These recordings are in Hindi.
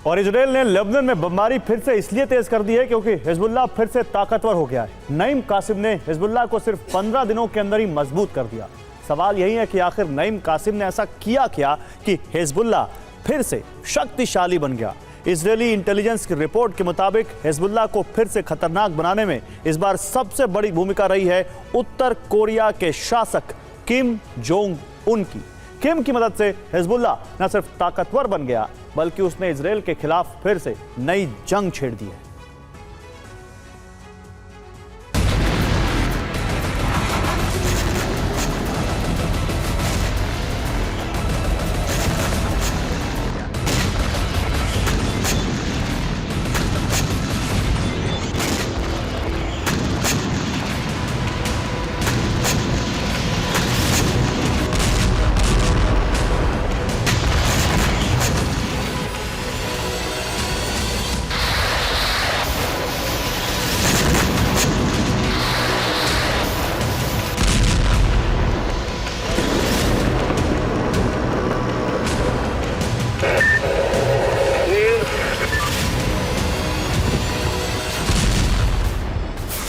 और इजराइल ने लेबनान में बमबारी फिर से इसलिए तेज कर दी है क्योंकि हिजबुल्लाह फिर से ताकतवर हो गया है। नईम कासिम ने हिजबुल्लाह को सिर्फ 15 दिनों के अंदर ही मजबूत कर दिया। सवाल यही है कि आखिर नईम कासिम ने ऐसा किया क्या कि हिजबुल्लाह फिर से शक्तिशाली बन गया। इजरायली इंटेलिजेंस की रिपोर्ट के मुताबिक हिजबुल्लाह को फिर से खतरनाक बनाने में इस बार सबसे बड़ी भूमिका रही है उत्तर कोरिया के शासक किम जोंग उन की। किम की मदद से हिजबुल्लाह न सिर्फ ताकतवर बन गया बल्कि उसने इजराइल के खिलाफ फिर से नई जंग छेड़ दी है।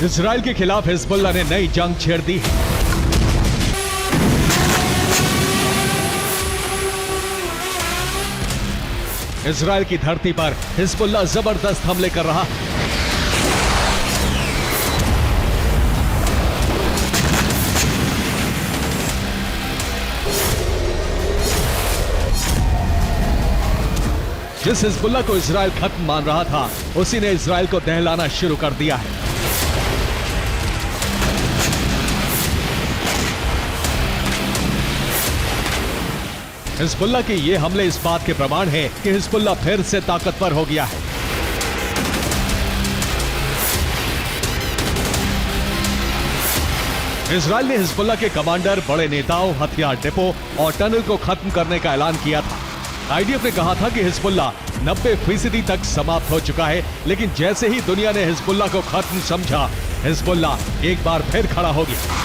इजराइल के खिलाफ हिजबुल्लाह ने नई जंग छेड़ दी है। इजराइल की धरती पर हिजबुल्लाह जबरदस्त हमले कर रहा है। जिस हिजबुल्लाह को इजराइल खत्म मान रहा था, उसी ने इजराइल को दहलाना शुरू कर दिया है। हिजबुल्लाह के ये हमले इस बात के प्रमाण हैं कि हिजबुल्लाह फिर से ताकतवर हो गया है। इजराइल ने हिजबुल्लाह के कमांडर, बड़े नेताओं, हथियार डिपो और टनल को खत्म करने का ऐलान किया था। आईडीएफ ने कहा था कि हिजबुल्लाह 90% तक समाप्त हो चुका है, लेकिन जैसे ही दुनिया ने हिजबुल्लाह को खत्म समझा, हिजबुल्लाह एक बार फिर खड़ा हो गया।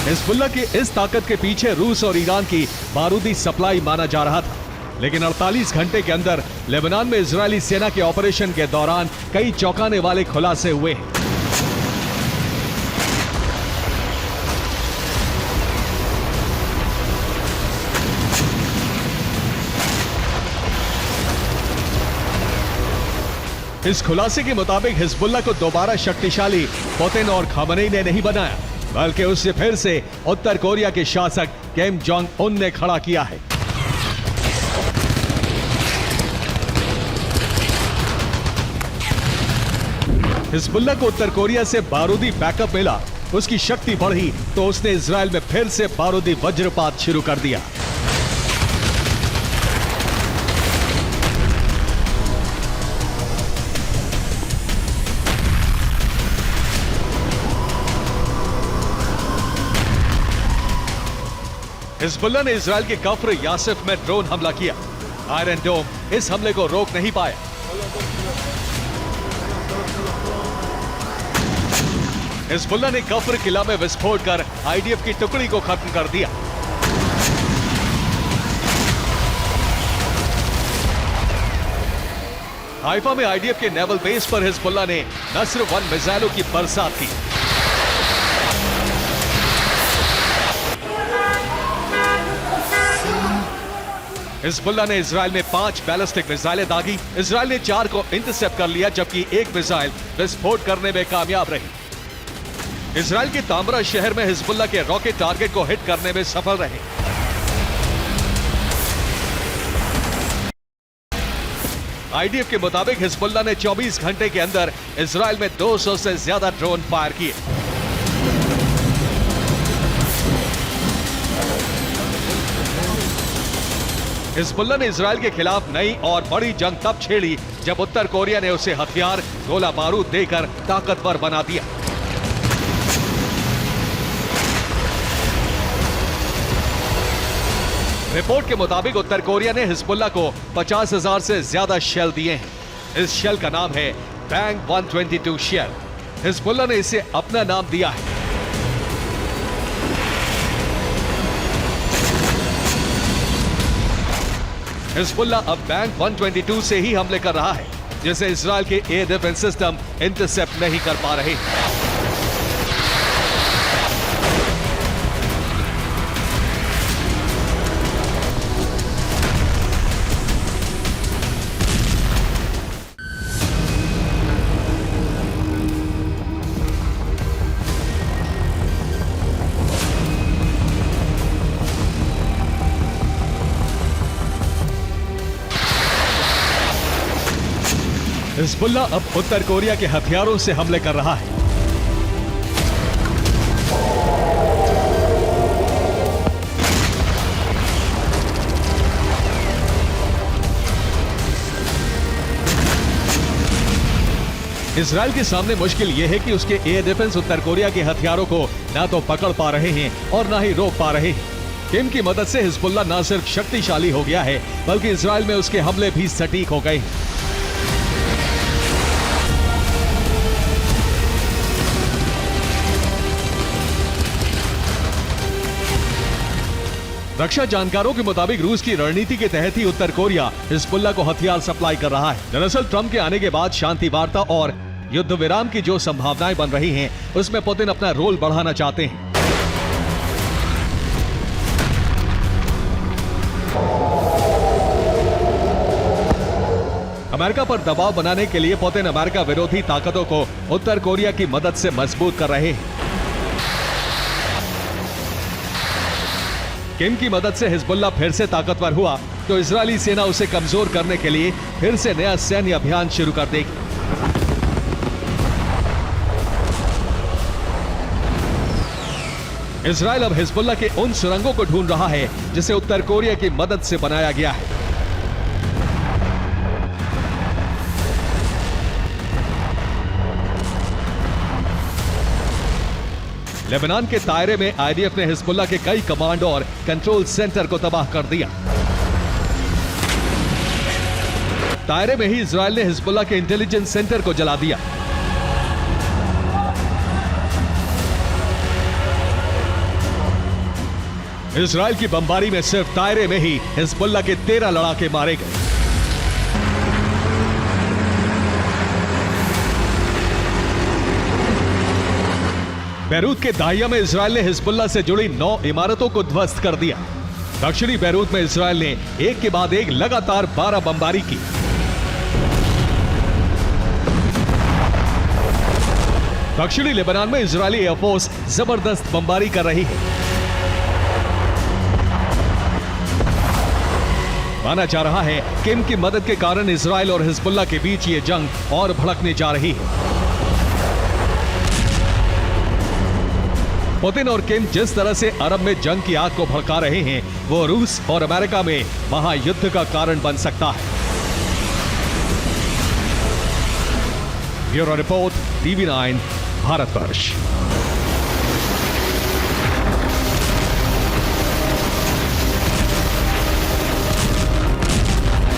हिजबुल्लाह की इस ताकत के पीछे रूस और ईरान की बारूदी सप्लाई माना जा रहा था, लेकिन 48 घंटे के अंदर लेबनान में इजरायली सेना के ऑपरेशन के दौरान कई चौंकाने वाले खुलासे हुए हैं। इस खुलासे के मुताबिक हिजबुल्लाह को दोबारा शक्तिशाली पुतिन और खामेनी ने नहीं बनाया, बल्कि उससे फिर से उत्तर कोरिया के शासक किम जोंग उन ने खड़ा किया है। हिजबुल्लाह को उत्तर कोरिया से बारूदी बैकअप मिला, उसकी शक्ति बढ़ी तो उसने इजराइल में फिर से बारूदी वज्रपात शुरू कर दिया। हिजबुल्लाह ने इजराइल के कफ्र यासिफ में ड्रोन हमला किया। आयरन डोम इस हमले को रोक नहीं पाया। हिजबुल्लाह ने कफ्र किला में विस्फोट कर आईडीएफ की टुकड़ी को खत्म कर दिया। हाइफा में आईडीएफ के नेवल बेस पर हिजबुल्लाह ने नस्र 1 मिसाइलों की बरसात की। हिजबुल्लाह ने इजराइल में 5 बैलिस्टिक मिसाइलें दागी। इजराइल ने 4 को इंटरसेप्ट कर लिया, जबकि 1 मिसाइल विस्फोट करने में कामयाब रही। इजराइल के तामरा शहर में हिजबुल्लाह के रॉकेट टारगेट को हिट करने में सफल रहे। आईडीएफ के मुताबिक हिजबुल्लाह ने 24 घंटे के अंदर इजराइल में 200 से ज्यादा ड्रोन फायर किए। हिजबुल्लाह ने इजराइल के खिलाफ नई और बड़ी जंग तब छेड़ी जब उत्तर कोरिया ने उसे हथियार, गोला बारूद देकर ताकतवर बना दिया। रिपोर्ट के मुताबिक उत्तर कोरिया ने हिजबुल्लाह को 50,000 से ज्यादा शेल दिए हैं। इस शेल का नाम है बैंग 122 शेल। हिजबुल्लाह ने इसे अपना नाम दिया है। हिजबुल्लाह अब बैंक 122 से ही हमले कर रहा है, जिसे इजराइल के एयर डिफेंस सिस्टम इंटरसेप्ट नहीं कर पा रहे। हिजबुल्लाह अब उत्तर कोरिया के हथियारों से हमले कर रहा है। इजराइल के सामने मुश्किल यह है कि उसके एयर डिफेंस उत्तर कोरिया के हथियारों को ना तो पकड़ पा रहे हैं और ना ही रोक पा रहे हैं। किम की मदद से हिजबुल्लाह न सिर्फ शक्तिशाली हो गया है, बल्कि इजराइल में उसके हमले भी सटीक हो गए हैं। रक्षा जानकारों के मुताबिक रूस की रणनीति के तहत ही उत्तर कोरिया हिजबुल्लाह को हथियार सप्लाई कर रहा है। दरअसल ट्रंप के आने के बाद शांति वार्ता और युद्ध विराम की जो संभावनाएं बन रही हैं, उसमें पुतिन अपना रोल बढ़ाना चाहते हैं। अमेरिका पर दबाव बनाने के लिए पुतिन अमेरिका विरोधी ताकतों को उत्तर कोरिया की मदद से मजबूत कर रहे हैं। किम की मदद से हिजबुल्लाह फिर से ताकतवर हुआ तो इजरायली सेना उसे कमजोर करने के लिए फिर से नया सैन्य अभियान शुरू कर देगी। इजरायल अब हिजबुल्लाह के उन सुरंगों को ढूंढ रहा है जिसे उत्तर कोरिया की मदद से बनाया गया है। लेबनान के तायरे में आईडीएफ ने हिजबुल्लाह के कई कमांड और कंट्रोल सेंटर को तबाह कर दिया। तायरे में ही इजरायल ने हिजबुल्लाह के इंटेलिजेंस सेंटर को जला दिया। इजरायल की बमबारी में सिर्फ तायरे में ही हिजबुल्लाह के 13 लड़ाके मारे गए। बैरूत के दाहिया में इजरायल ने हिजबुल्लाह से जुड़ी 9 इमारतों को ध्वस्त कर दिया। दक्षिणी बैरूत में इजरायल ने एक के बाद एक लगातार 12 बमबारी की। दक्षिणी लेबनान में इजरायली एयरफोर्स जबरदस्त बमबारी कर रही है। माना जा रहा है किम की मदद के कारण इजरायल और हिजबुल्लाह के बीच ये जंग और भड़कने जा रही है। पुतिन और किम जिस तरह से अरब में जंग की आग को भड़का रहे हैं, वो रूस और अमेरिका में महायुद्ध का कारण बन सकता है। Bureau report, TV9, Bharatvarsh.